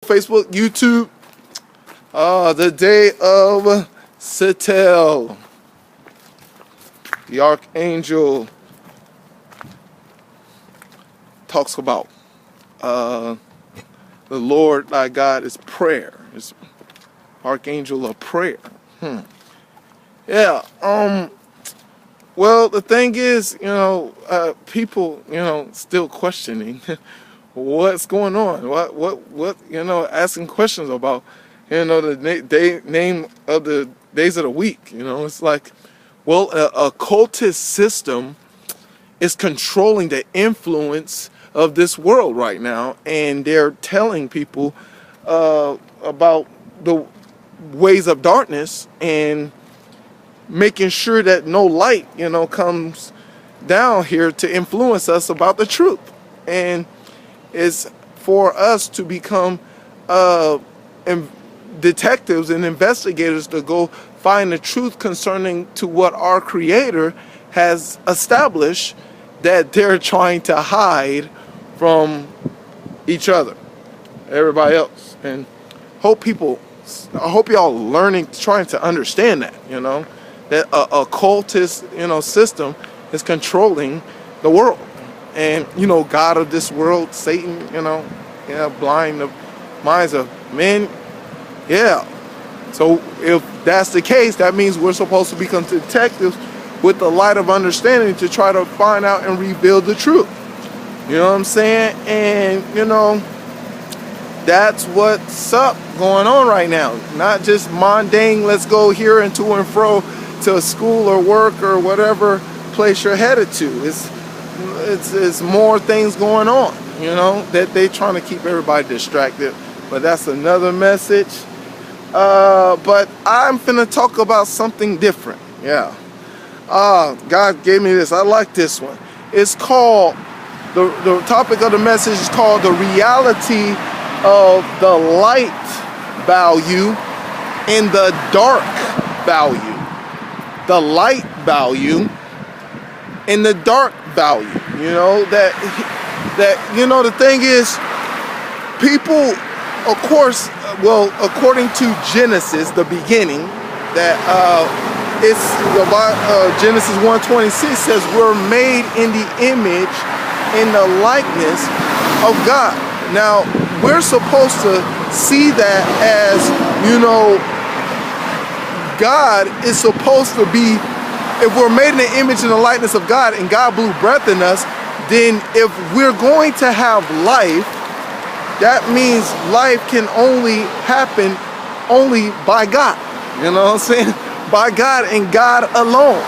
Facebook, YouTube. The day of Sittel. The archangel talks about the Lord thy God is prayer. It's archangel of prayer. Yeah. Well, the thing is, people, still questioning what's going on. What, asking questions about, the name of the days of the week. It's like, well, a cultist system is controlling the influence of this world right now, and they're telling people about the ways of darkness and making sure that no light, comes down here to influence us about the truth. And it's for us to become detectives and investigators to go find the truth concerning to what our Creator has established that they're trying to hide from each other, everybody else. And I hope y'all learning, trying to understand that, that a cultist, system is controlling the world. And, God of this world, Satan, blind the minds of men. Yeah. So if that's the case, that means we're supposed to become detectives with the light of understanding to try to find out and reveal the truth. You know what I'm saying? And, that's what's up going on right now. Not just mundane, let's go here and to and fro to school or work or whatever place you're headed to. It's more things going on, that they trying to keep everybody distracted. But that's another message. But I'm finna talk about something different. Yeah. God gave me this. I like this one. It's called, the topic of the message is called the reality of the light value and the dark value. The light value and the dark value. The thing is, people, of course, according to Genesis, the beginning, that it's about Genesis 1:26 says we're made in the image and the likeness of God. Now, we're supposed to see that as, God is supposed to be, if we're made in the image and the likeness of God and God blew breath in us, then if we're going to have life, that means life can only happen only by God. You know what I'm saying? By God and God alone.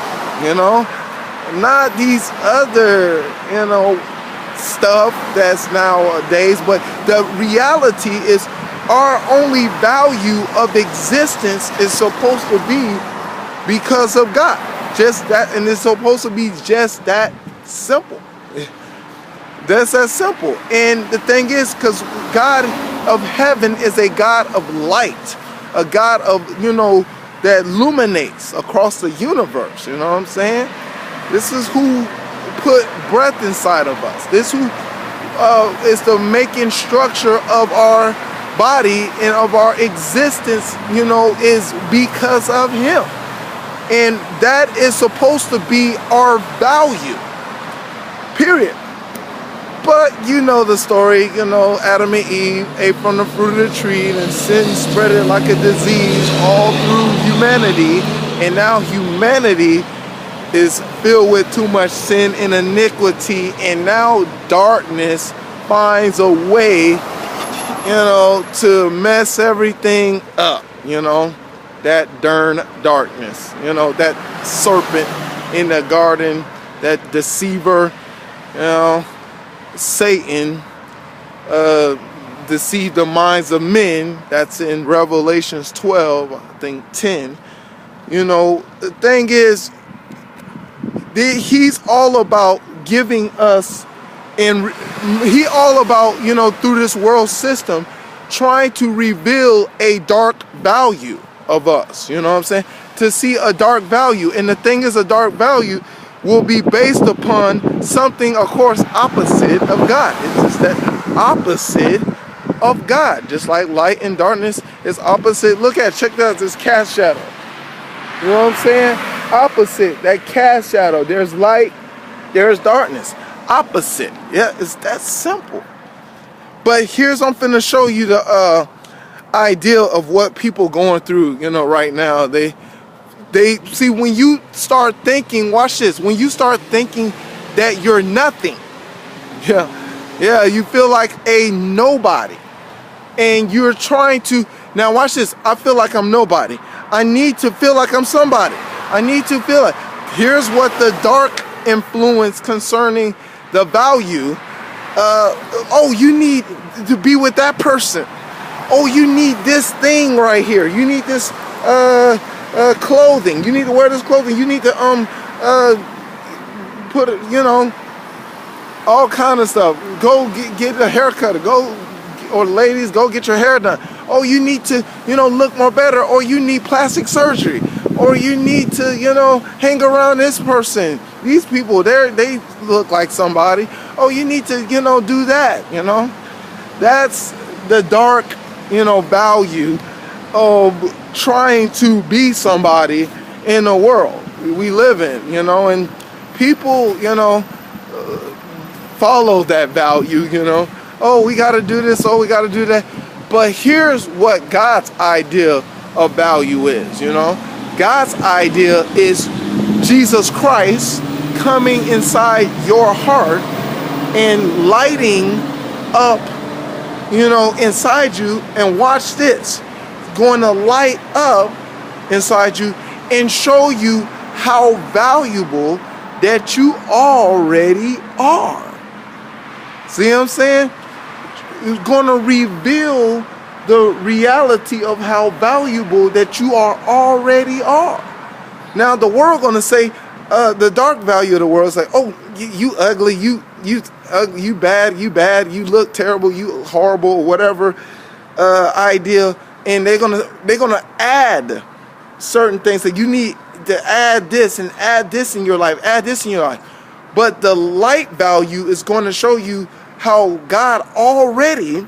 Not these other, stuff that's nowadays, but the reality is our only value of existence is supposed to be because of God. Just that, and it's supposed to be just that simple. That's that simple. And the thing is, because God of heaven is a God of light, a God of, that illuminates across the universe. You know what I'm saying? This is who put breath inside of us. This who is the making structure of our body and of our existence, is because of Him. And that is supposed to be our value. Period. But the story, Adam and Eve ate from the fruit of the tree and sin spread it like a disease all through humanity. And now humanity is filled with too much sin and iniquity. And now darkness finds a way, to mess everything up, that darn darkness, that serpent in the garden, that deceiver, Satan deceived the minds of men. That's in Revelations 12, I think 10. The thing is, he's all about giving us, and he all about, through this world system, trying to reveal a dark value of us. You know what I'm saying? To see a dark value. And the thing is, a dark value will be based upon something, of course, opposite of God. It's just that opposite of God. Just like light and darkness is opposite. Look at, check that out, this cast shadow. You know what I'm saying? Opposite, that cast shadow. There's light, there's darkness. Opposite. Yeah, it's that simple. But here's, I'm finna show you the idea of what people going through, you know, right now. They see, when you start thinking, watch this, when you start thinking that you're nothing, yeah, you feel like a nobody, and you're trying to, now watch this, I feel like I'm nobody. I need to feel like I'm somebody. I need to feel it. Here's what the dark influence concerning the value. Oh, you need to be with that person. Oh, you need this thing right here. You need this clothing. You need to wear this clothing. You need to put it, you know, all kind of stuff. Go get a haircut. Go, or ladies, go get your hair done. Oh, you need to, you know, look more better. Or you need plastic surgery. Or you need to, you know, hang around this person. These people, they look like somebody. Oh, you need to, you know, do that, you know. That's the dark, you know, value of trying to be somebody in the world we live in, you know. And people, you know, follow that value, you know. Oh, we got to do this. Oh, we got to do that. But here's what God's idea of value is, you know. God's idea is Jesus Christ coming inside your heart and lighting up, you know, inside you. And watch this, going to light up inside you and show you how valuable that you already are. See what I'm saying? It's going to reveal the reality of how valuable that you already are. Now the world going to say, the dark value of the world is like, oh, you ugly, you bad, you look terrible, you horrible, or whatever idea, and they're gonna add certain things that you need to add this and add this in your life, add this in your life. But the light value is going to show you how God already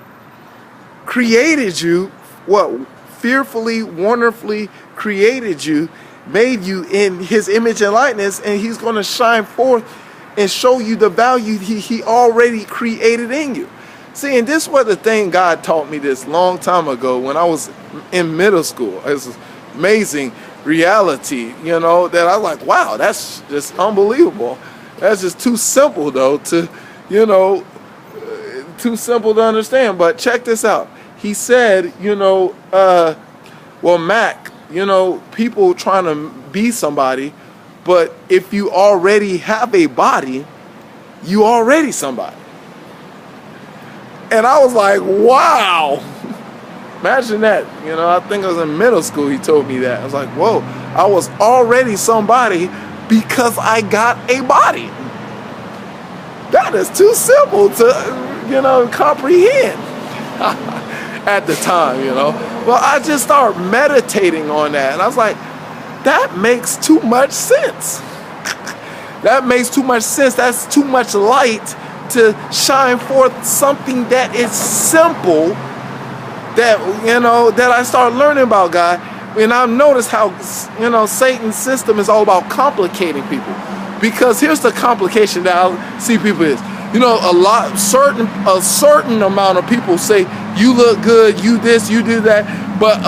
created you, what, fearfully, wonderfully created you, made you in his image and likeness, and he's going to shine forth and show you the value he already created in you. See, and this was the thing God taught me this long time ago when I was in middle school. It's amazing reality, you know, that I was like, wow, that's just unbelievable. That's just too simple, though, to, you know, too simple to understand. But check this out. He said, you know, well, Mac, you know, people trying to be somebody, but if you already have a body, you already somebody. And I was like, wow. Imagine that. You know, I think I was in middle school, he told me that. I was like, whoa, I was already somebody because I got a body. That is too simple to, you know, comprehend at the time, you know. Well, I just started meditating on that, and I was like, that makes too much sense. That makes too much sense. That's too much light to shine forth something that is simple, that, you know, that I started learning about God. And I've noticed how, you know, Satan's system is all about complicating people. Because here's the complication that I see people is, you know, a certain amount of people say, you look good, you this, you do that. But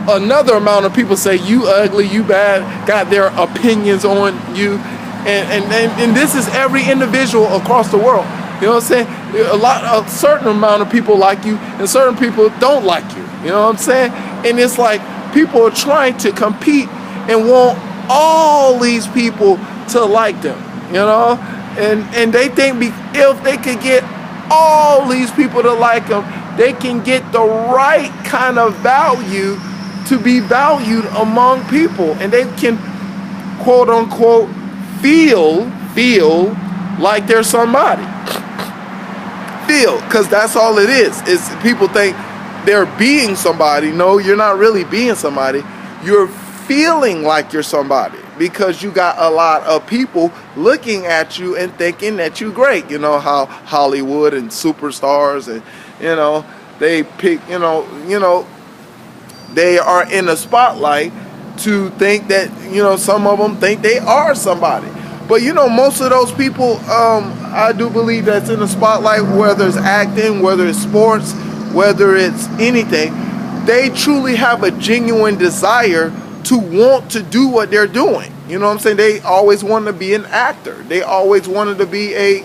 another amount of people say, you ugly, you bad, got their opinions on you. And this is every individual across the world. You know what I'm saying? A certain amount of people like you, and certain people don't like you. You know what I'm saying? And it's like people are trying to compete and want all these people to like them. You know, and they think if they could get all these people to like them, they can get the right kind of value to be valued among people, and they can, quote unquote, feel like they're somebody. Because that's all it is people think they're being somebody. No, you're not really being somebody. You're feeling like you're somebody because you got a lot of people looking at you and thinking that you're great. You know how Hollywood and superstars and, you know, they pick, they are in the spotlight to think that, some of them think they are somebody. But most of those people, I do believe that's in the spotlight, whether it's acting, whether it's sports, whether it's anything, they truly have a genuine desire to want to do what they're doing. You know what I'm saying? They always wanted to be an actor. They always wanted to be a,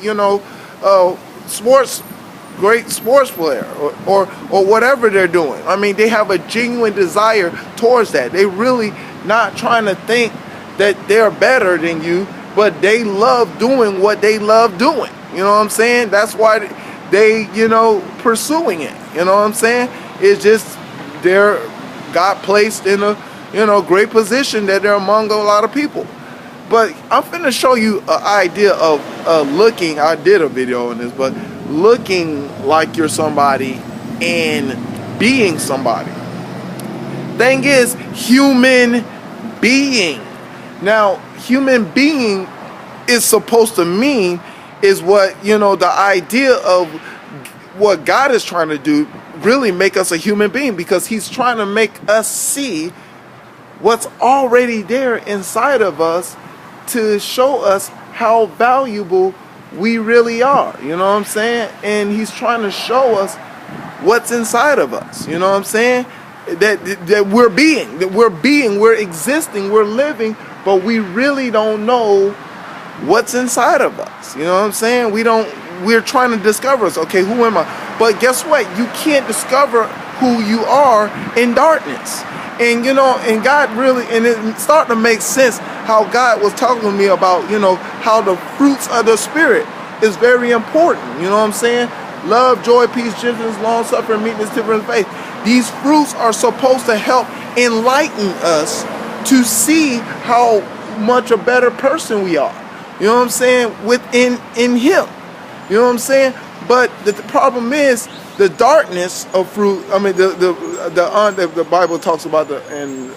great sports player or whatever they're doing. I mean, they have a genuine desire towards that. They really not trying to think that they're better than you, but they love doing what they love doing. You know what I'm saying? That's why they, pursuing it. You know what I'm saying? It's just they're got placed in a, great position that they're among a lot of people. But I'm finna show you an idea of looking. I did a video on this, but looking like you're somebody and being somebody. Thing is, human being. Now, human being is supposed to mean is what, the idea of what God is trying to do, really make us a human being, because he's trying to make us see what's already there inside of us to show us how valuable we really are. You know what I'm saying? And he's trying to show us what's inside of us. You know what I'm saying? That we're being, we're existing, we're living, but we really don't know what's inside of us. You know what I'm saying? We're trying to discover us. Okay, who am I? But guess what? You can't discover who you are in darkness. And and God really, and it's starting to make sense how God was talking to me about, how the fruits of the Spirit is very important. You know what I'm saying? Love, joy, peace, gentleness, long-suffering, meekness, temperance, faith. These fruits are supposed to help enlighten us to see how much a better person we are. You know what I'm saying? In Him. You know what I'm saying? But the problem is the darkness of fruit. I mean, the Bible talks about in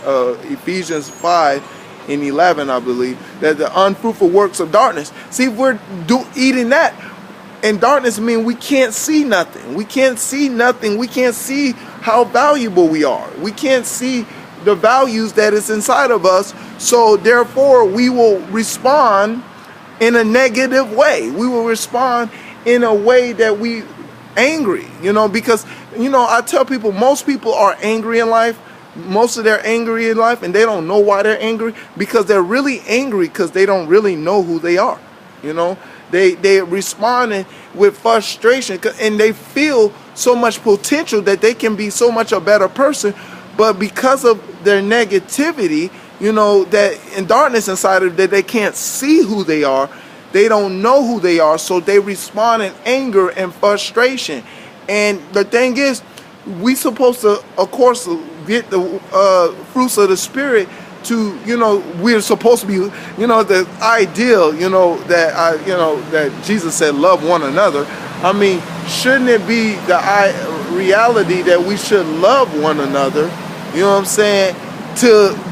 Ephesians 5:11, I believe, that the unfruitful works of darkness. See, if we're eating that, and darkness means we can't see nothing. We can't see nothing. We can't see how valuable we are. We can't see the values that is inside of us. So therefore, we will respond in a negative way. We will respond in a way that we angry, because, I tell people, most people are angry in life. Most of they're angry in life, and they don't know why they're angry, because they're really angry because they don't really know who they are. They responding with frustration, and they feel so much potential that they can be so much a better person, but because of their negativity, that in darkness inside of that, they can't see who they are. They don't know who they are, so they respond in anger and frustration. And the thing is, we supposed to, of course, get the fruits of the Spirit to, we're supposed to be, the ideal, that Jesus said, love one another. I mean, shouldn't it be the reality that we should love one another? You know what I'm saying?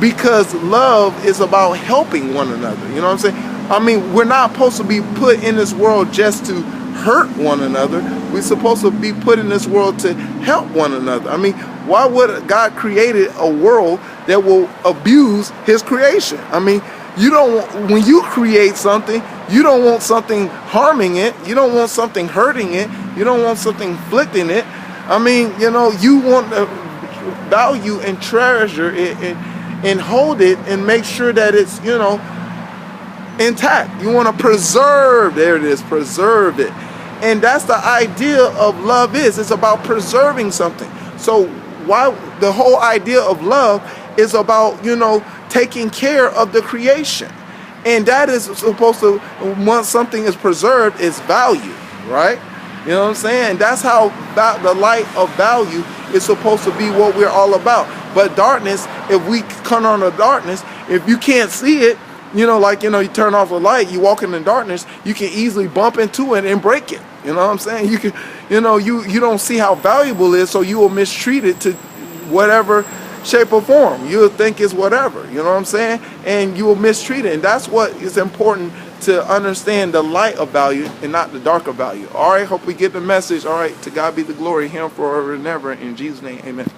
Because love is about helping one another. You know what I'm saying? I mean, we're not supposed to be put in this world just to hurt one another. We're supposed to be put in this world to help one another. I mean, why would God created a world that will abuse his creation? I mean, when you create something, you don't want something harming it. You don't want something hurting it. You don't want something inflicting it. I mean, you want to value and treasure it and hold it and make sure that it's, intact. You want to preserve, there it is, preserve it. And that's the idea of love is. It's about preserving something. So why the whole idea of love is about, taking care of the creation. And that is supposed to, once something is preserved, it's value, right? You know what I'm saying? That's how the light of value is supposed to be what we're all about. But darkness, if we come on the darkness, if you can't see it, you turn off the light, you walk in the darkness, you can easily bump into it and break it. You know what I'm saying? You can, you don't see how valuable it is, so you will mistreat it to whatever shape or form. You'll think it's whatever, you know what I'm saying? And you will mistreat it. And that's what is important to understand the light of value and not the dark of value. All right, hope we get the message. All right, to God be the glory, him forever and ever. In Jesus' name, amen.